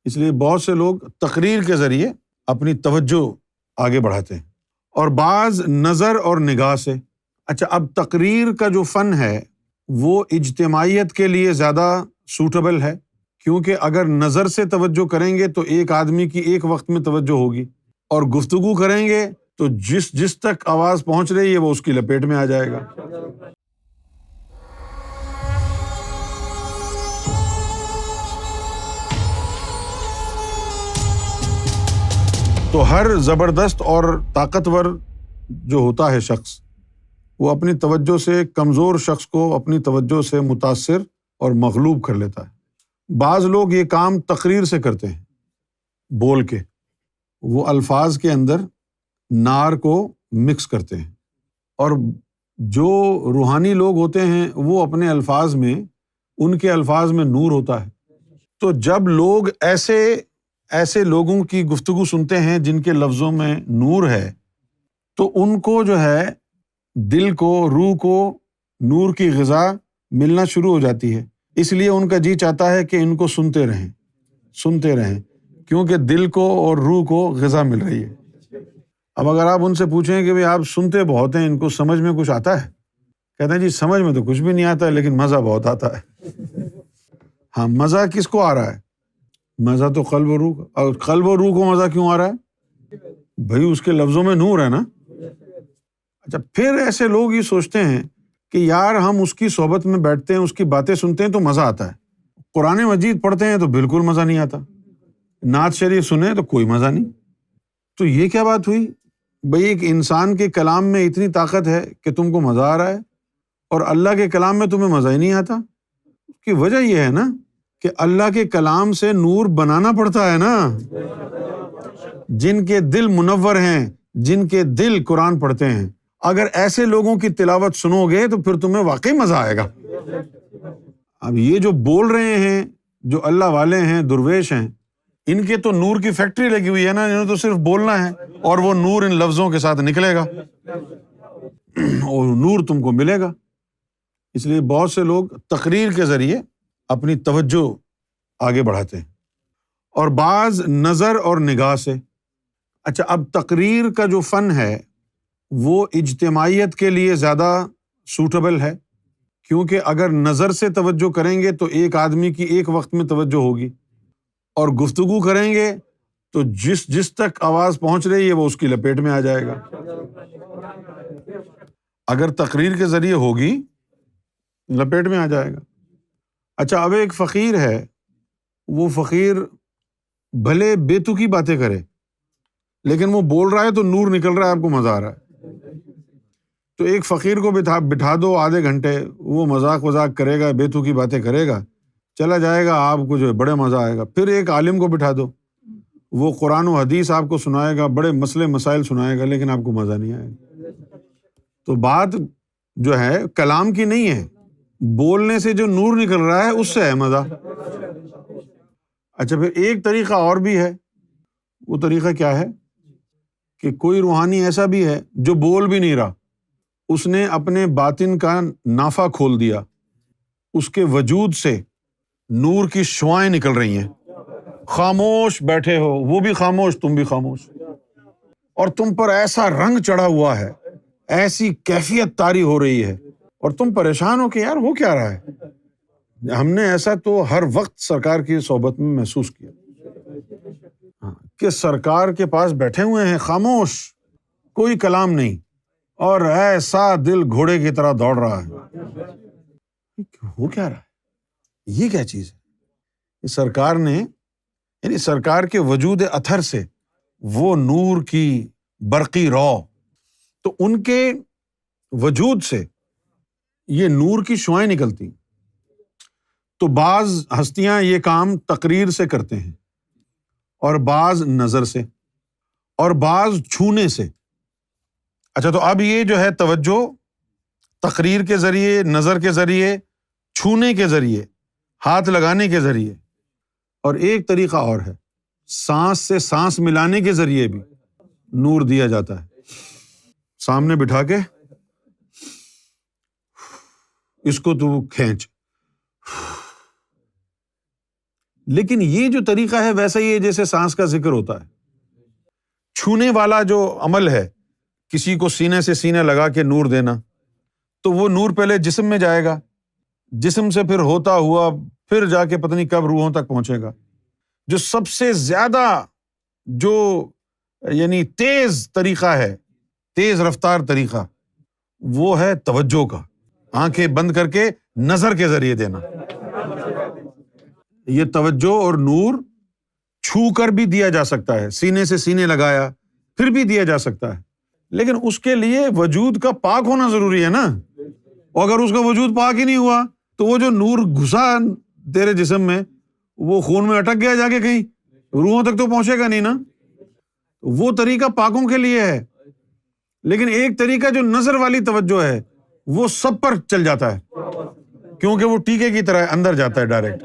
اس لیے بہت سے لوگ تقریر کے ذریعے اپنی توجہ آگے بڑھاتے ہیں، اور بعض نظر اور نگاہ سے۔ اچھا، اب تقریر کا جو فن ہے وہ اجتماعیت کے لیے زیادہ سوٹیبل ہے، کیونکہ اگر نظر سے توجہ کریں گے تو ایک آدمی کی ایک وقت میں توجہ ہوگی، اور گفتگو کریں گے تو جس تک آواز پہنچ رہی ہے وہ اس کی لپیٹ میں آ جائے گا۔ تو ہر زبردست اور طاقتور جو ہوتا ہے شخص، وہ اپنی توجہ سے کمزور شخص کو اپنی توجہ سے متاثر اور مغلوب کر لیتا ہے۔ بعض لوگ یہ کام تقریر سے کرتے ہیں، بول کے، وہ الفاظ کے اندر نار کو مکس کرتے ہیں، اور جو روحانی لوگ ہوتے ہیں وہ اپنے الفاظ میں، ان کے الفاظ میں نور ہوتا ہے۔ تو جب لوگ ایسے لوگوں کی گفتگو سنتے ہیں جن کے لفظوں میں نور ہے، تو ان کو جو ہے دل کو، روح کو نور کی غذا ملنا شروع ہو جاتی ہے، اس لیے ان کا جی چاہتا ہے کہ ان کو سنتے رہیں، کیونکہ دل کو اور روح کو غذا مل رہی ہے۔ اب اگر آپ ان سے پوچھیں کہ بھئی آپ سنتے بہت ہیں، ان کو سمجھ میں کچھ آتا ہے؟ کہتے ہیں جی سمجھ میں تو کچھ بھی نہیں آتا، لیکن مزہ بہت آتا ہے۔ ہاں، مزہ کس کو آ رہا ہے؟ مزہ تو قلب و روح، اور قلب و روح کو مزہ کیوں آ رہا ہے؟ بھئی اس کے لفظوں میں نور ہے نا۔ اچھا، پھر ایسے لوگ یہ سوچتے ہیں کہ یار ہم اس کی صحبت میں بیٹھتے ہیں، اس کی باتیں سنتے ہیں تو مزہ آتا ہے، قرآن مجید پڑھتے ہیں تو بالکل مزہ نہیں آتا، نعت شریف سنیں تو کوئی مزہ نہیں۔ تو یہ کیا بات ہوئی؟ بھئی ایک انسان کے کلام میں اتنی طاقت ہے کہ تم کو مزہ آ رہا ہے، اور اللہ کے کلام میں تمہیں مزہ ہی نہیں آتا۔ اس کی وجہ یہ ہے نا کہ اللہ کے کلام سے نور بنانا پڑتا ہے نا۔ جن کے دل منور ہیں، جن کے دل قرآن پڑھتے ہیں، اگر ایسے لوگوں کی تلاوت سنو گے تو پھر تمہیں واقعی مزہ آئے گا۔ اب یہ جو بول رہے ہیں، جو اللہ والے ہیں، درویش ہیں، ان کے تو نور کی فیکٹری لگی ہوئی ہے نا، انہوں نے تو صرف بولنا ہے اور وہ نور ان لفظوں کے ساتھ نکلے گا اور نور تم کو ملے گا۔ اس لیے بہت سے لوگ تقریر کے ذریعے اپنی توجہ آگے بڑھاتے ہیں، اور بعض نظر اور نگاہ سے۔ اچھا، اب تقریر کا جو فن ہے وہ اجتماعیت کے لیے زیادہ سوٹیبل ہے، کیونکہ اگر نظر سے توجہ کریں گے تو ایک آدمی کی ایک وقت میں توجہ ہوگی، اور گفتگو کریں گے تو جس تک آواز پہنچ رہی ہے وہ اس کی لپیٹ میں آ جائے گا۔ اگر تقریر کے ذریعے ہوگی، لپیٹ میں آ جائے گا۔ اچھا، اب ایک فقیر ہے، وہ فقیر بھلے بے تکی باتیں کرے، لیکن وہ بول رہا ہے تو نور نکل رہا ہے، آپ کو مزہ آ رہا ہے۔ تو ایک فقیر کو بٹھا دو آدھے گھنٹے، وہ مذاق کرے گا، بے تکی باتیں کرے گا، چلا جائے گا، آپ کو جو ہے بڑے مزہ آئے گا۔ پھر ایک عالم کو بٹھا دو، وہ قرآن و حدیث آپ کو سنائے گا، بڑے مسئلے مسائل سنائے گا، لیکن آپ کو مزہ نہیں آئے گا۔ تو بات جو ہے کلام کی نہیں ہے، بولنے سے جو نور نکل رہا ہے اس سے ہے مزہ۔ اچھا، پھر ایک طریقہ اور بھی ہے، وہ طریقہ کیا ہے کہ کوئی روحانی ایسا بھی ہے جو بول بھی نہیں رہا، اس نے اپنے باطن کا نافہ کھول دیا، اس کے وجود سے نور کی شعائیں نکل رہی ہیں، خاموش بیٹھے ہو، وہ بھی خاموش، تم بھی خاموش، اور تم پر ایسا رنگ چڑھا ہوا ہے، ایسی کیفیت طاری ہو رہی ہے، اور تم پریشان ہو کہ یار ہو کیا رہا ہے۔ ہم نے ایسا تو ہر وقت سرکار کی صحبت میں محسوس کیا کہ سرکار کے پاس بیٹھے ہوئے ہیں خاموش، کوئی کلام نہیں، اور ایسا دل گھوڑے کی طرح دوڑ رہا ہے۔ ہو کیا رہا ہے؟ یہ کیا چیز ہے؟ سرکار نے، یعنی سرکار کے وجود اثر سے وہ نور کی برقی رو، تو ان کے وجود سے یہ نور کی شعائیں نکلتی۔ تو بعض ہستیاں یہ کام تقریر سے کرتے ہیں، اور بعض نظر سے، اور بعض چھونے سے۔ اچھا، تو اب یہ جو ہے توجہ تقریر کے ذریعے، نظر کے ذریعے، چھونے کے ذریعے، ہاتھ لگانے کے ذریعے، اور ایک طریقہ اور ہے، سانس سے سانس ملانے کے ذریعے بھی نور دیا جاتا ہے۔ سامنے بٹھا کے اس کو تو کھینچ، لیکن یہ جو طریقہ ہے ویسا ہی ہے جیسے سانس کا ذکر ہوتا ہے. چھونے والا جو عمل ہے، کسی کو سینے سے سینے لگا کے نور دینا، تو وہ نور پہلے جسم میں جائے گا، جسم سے پھر ہوتا ہوا پھر جا کے پتہ نہیں کب روحوں تک پہنچے گا. جو سب سے زیادہ جو یعنی تیز طریقہ ہے، تیز رفتار طریقہ، وہ ہے توجہ کا. آنکھیں بند کر کے نظر کے ذریعے دینا. یہ توجہ اور نور چھو کر بھی دیا جا سکتا ہے، سینے سے سینے لگایا پھر بھی دیا جا سکتا ہے، لیکن اس کے لیے وجود کا پاک ہونا ضروری ہے نا. اور اگر اس کا وجود پاک ہی نہیں ہوا تو وہ جو نور گھسا تیرے جسم میں وہ خون میں اٹک گیا جا کے کہیں، روحوں تک تو پہنچے گا نہیں نا. وہ طریقہ پاکوں کے لیے ہے، لیکن ایک طریقہ جو نظر والی توجہ ہے وہ سب پر چل جاتا ہے، کیونکہ وہ ٹیکے کی طرح اندر جاتا ہے direct.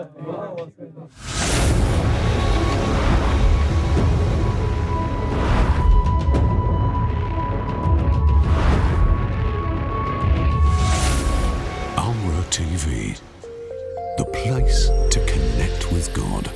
Amra TV, the place to connect with God.